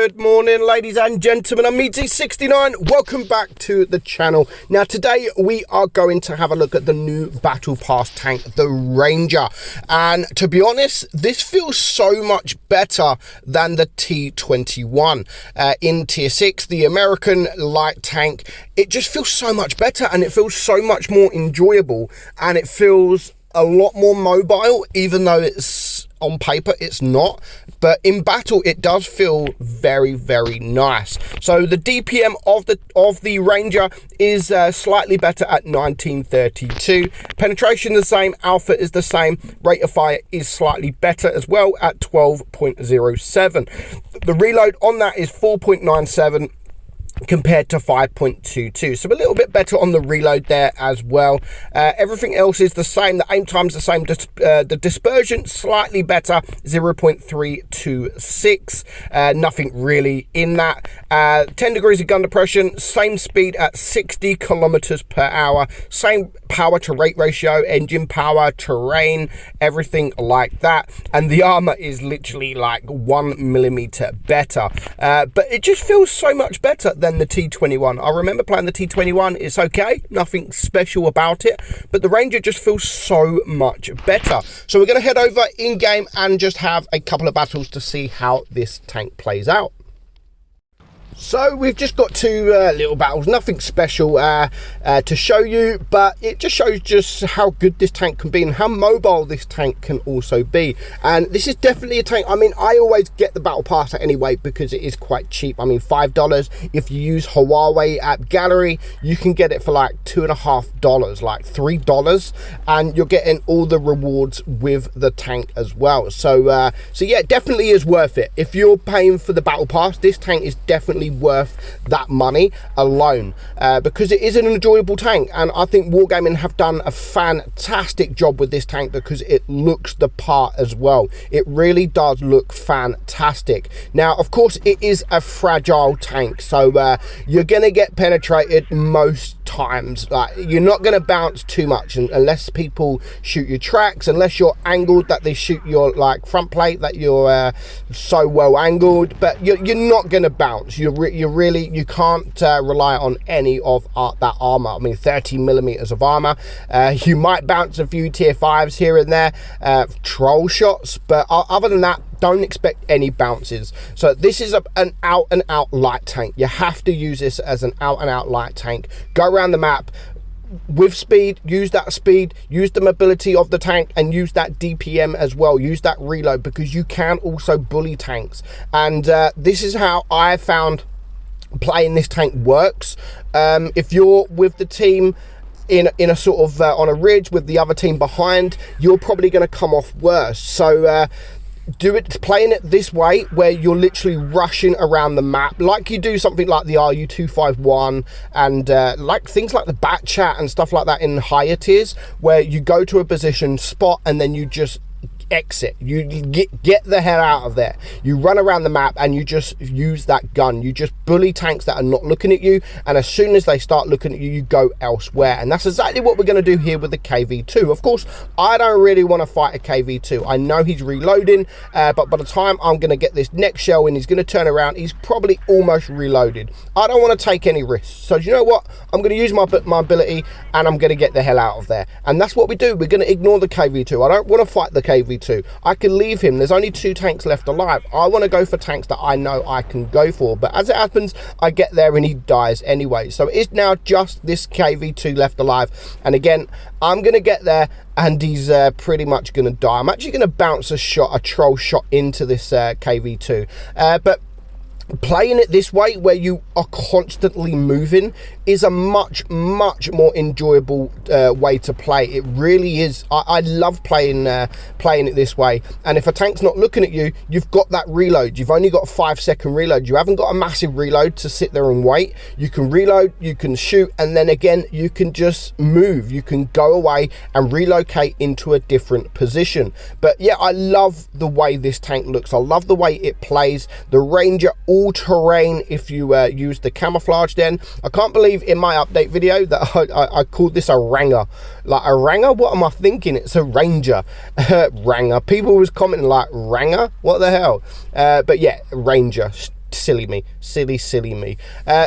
Good morning, ladies and gentlemen. I'm meadsy69. Welcome back to the channel. Now, today we are going to have a look at the new Battle Pass tank, the Ranger. And to be honest, this feels so much better than the T21. In Tier 6, the American light tank, it just feels so much better and it feels so much more enjoyable. And it feels a lot more mobile, even though it's on paper it's not, but in battle it does feel very, very nice. So the DPM of the Ranger is slightly better at 1932. Penetration the same, alpha is the same, rate of fire is slightly better as well at 12.07. the reload on that is 4.97 compared to 5.22, so a little bit better on the reload there as well. Everything else is the same. The aim time's the same. The dispersion slightly better, 0.326. Nothing really in that. 10 degrees of gun depression, same speed at 60 kilometers per hour, same power to rate ratio, engine power, terrain, everything like that. And the armor is literally like 1mm better, but it just feels so much better than the T21. I remember playing the T21. It's okay, nothing special about it, but the Ranger just feels so much better. So we're going to head over in game and just have a couple of battles to see how this tank plays out. So we've just got two little battles, nothing special to show you, but it just shows just how good this tank can be and how mobile this tank can also be. And this is definitely a tank. I mean, I always get the Battle Pass anyway because it is quite cheap. I mean, $5. If you use Huawei App Gallery, you can get it for like $2.50, like $3, and you're getting all the rewards with the tank as well. So so yeah, it definitely is worth it. If you're paying for the Battle Pass, this tank is definitely worth that money alone, because it is an enjoyable tank, and I think Wargaming have done a fantastic job with this tank because it looks the part as well. It really does look fantastic. Now, of course, it is a fragile tank, so you're gonna get penetrated most times. Like, you're not going to bounce too much unless people shoot your tracks, unless you're angled that they shoot your like front plate, that you're so well angled, but you're not going to bounce. You can't rely on any of that armor. I mean, 30mm of armor. You might bounce a few tier 5s here and there, troll shots, but other than that, don't expect any bounces. So this is an out and out light tank. You have to use this as an out and out light tank. Go around the map with speed, use that speed, use the mobility of the tank, and use that DPM as well. Use that reload, because you can also bully tanks, and this is how I found playing this tank works. If you're with the team in a sort of on a ridge with the other team behind, you're probably going to come off worse. So playing it this way, where you're literally rushing around the map, like you do something like the RU251 and like things like the Bat Chat and stuff like that in higher tiers, where you go to a position, spot, and then you just exit. You get the hell out of there. You run around the map and you just use that gun. You just bully tanks that are not looking at you, and as soon as they start looking at you, you go elsewhere. And that's exactly what we're going to do here with the KV2. Of course, I don't really want to fight a KV2. I know he's reloading, but by the time I'm going to get this next shell in, he's going to turn around, he's probably almost reloaded. I don't want to take any risks, so you know what, I'm going to use my ability and I'm going to get the hell out of there. And that's what we do. We're going to ignore the KV2. I don't want to fight the KV2. I can leave him. There's only 2 tanks left alive. I want to go for tanks that I know I can go for, but as it happens, I get there and he dies anyway. So it's now just this KV2 left alive, and again, I'm going to get there and he's pretty much going to die. I'm actually going to bounce a troll shot into this KV2, but playing it this way, where you are constantly moving, is a much more enjoyable way to play. It really is. I love playing it this way. And if a tank's not looking at you, you've got that reload. You've only got a 5-second reload. You haven't got a massive reload to sit there and wait. You can reload, you can shoot, and then again you can just move. You can go away and relocate into a different position. But yeah, I love the way this tank looks. I love the way it plays. The Ranger all-terrain, if you use the camouflage. Then I can't believe in my update video that I called this a Ranger. Like, a Ranger? What am I thinking? It's a Ranger. Ranger. People was commenting like, Ranger? What the hell? But yeah, Ranger. silly me. Silly me.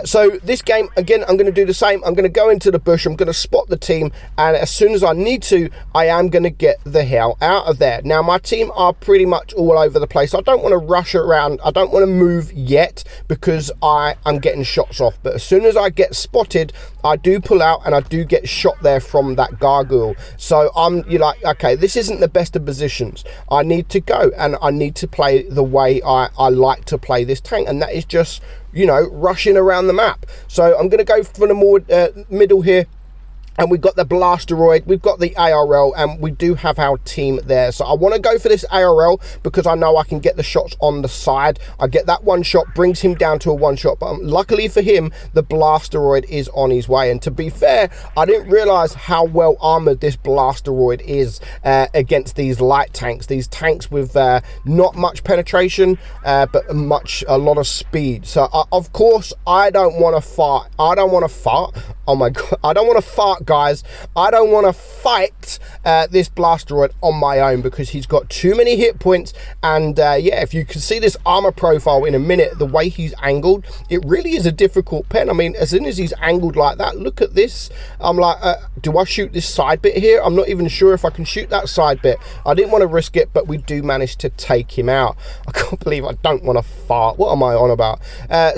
So this game, again, I'm going to do the same. I'm going to go into the bush. I'm going to spot the team. And as soon as I need to, I am going to get the hell out of there. Now, my team are pretty much all over the place. I don't want to rush around. I don't want to move yet because I'm getting shots off. But as soon as I get spotted, I do pull out and I do get shot there from that gargoyle. So you're like, okay, this isn't the best of positions. I need to go and I need to play the way I like to play this tank, and that is just, you know, rushing around the map. So I'm going to go for the more middle here. And we've got the Blasteroid, we've got the ARL, and we do have our team there. So I want to go for this ARL because I know I can get the shots on the side. I get that one shot, brings him down to a one shot. But luckily for him, the Blasteroid is on his way. And to be fair, I didn't realize how well armored this Blasteroid is against these light tanks. These tanks with not much penetration, but a lot of speed. So of course, I don't want to fart. Oh my God, I don't want to fart, guys. I don't want to fight this Blasteroid on my own because he's got too many hit points. And yeah, if you can see this armor profile in a minute, the way he's angled, it really is a difficult pen. I mean, as soon as he's angled like that, look at this. I'm like, do I shoot this side bit here? I'm not even sure if I can shoot that side bit. I didn't want to risk it, but we do manage to take him out. I can't believe I don't want to fart. What am I on about?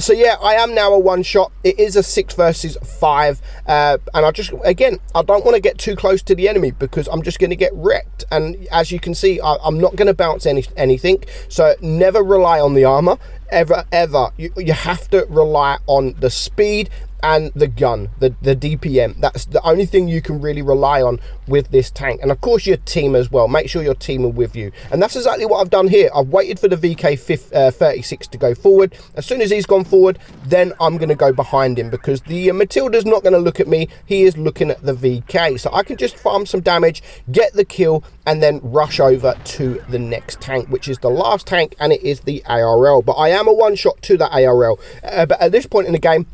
So yeah, I am now a one shot. It is a 6 versus 5. And I don't want to get too close to the enemy because I'm just going to get wrecked. And as you can see, I'm not going to bounce anything. So never rely on the armor, ever. You have to rely on the speed and the gun, the DPM. That's the only thing you can really rely on with this tank. And of course your team as well. Make sure your team are with you. And that's exactly what I've done here. I've waited for the VK36 to go forward. As soon as he's gone forward, then I'm going to go behind him because the Matilda's not going to look at me. He is looking at the VK. So I can just farm some damage, get the kill, and then rush over to the next tank, which is the last tank, and it is the ARL. But I am a one shot to the ARL. But at this point in the game,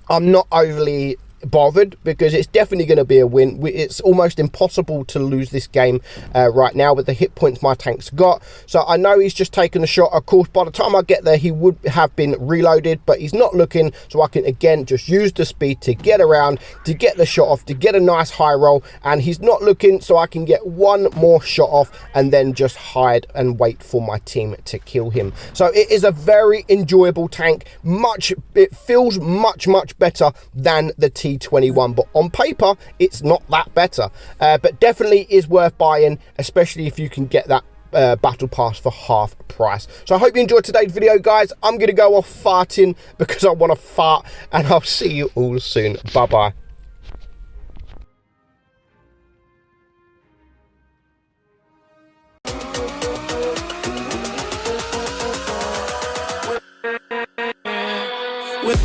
I'm not overly bothered because it's definitely going to be a win. It's almost impossible to lose this game right now with the hit points my tank's got. So I know he's just taken a shot. Of course, by the time I get there, he would have been reloaded, but he's not looking. So I can, again, just use the speed to get around, to get the shot off, to get a nice high roll. And he's not looking, so I can get one more shot off and then just hide and wait for my team to kill him. So it is a very enjoyable tank. It feels much better than the T21, but on paper it's not that better, but definitely is worth buying, especially if you can get that battle pass for half price. So I hope you enjoyed today's video, guys. I'm gonna go off farting because I want to fart, and I'll see you all soon. Bye bye. With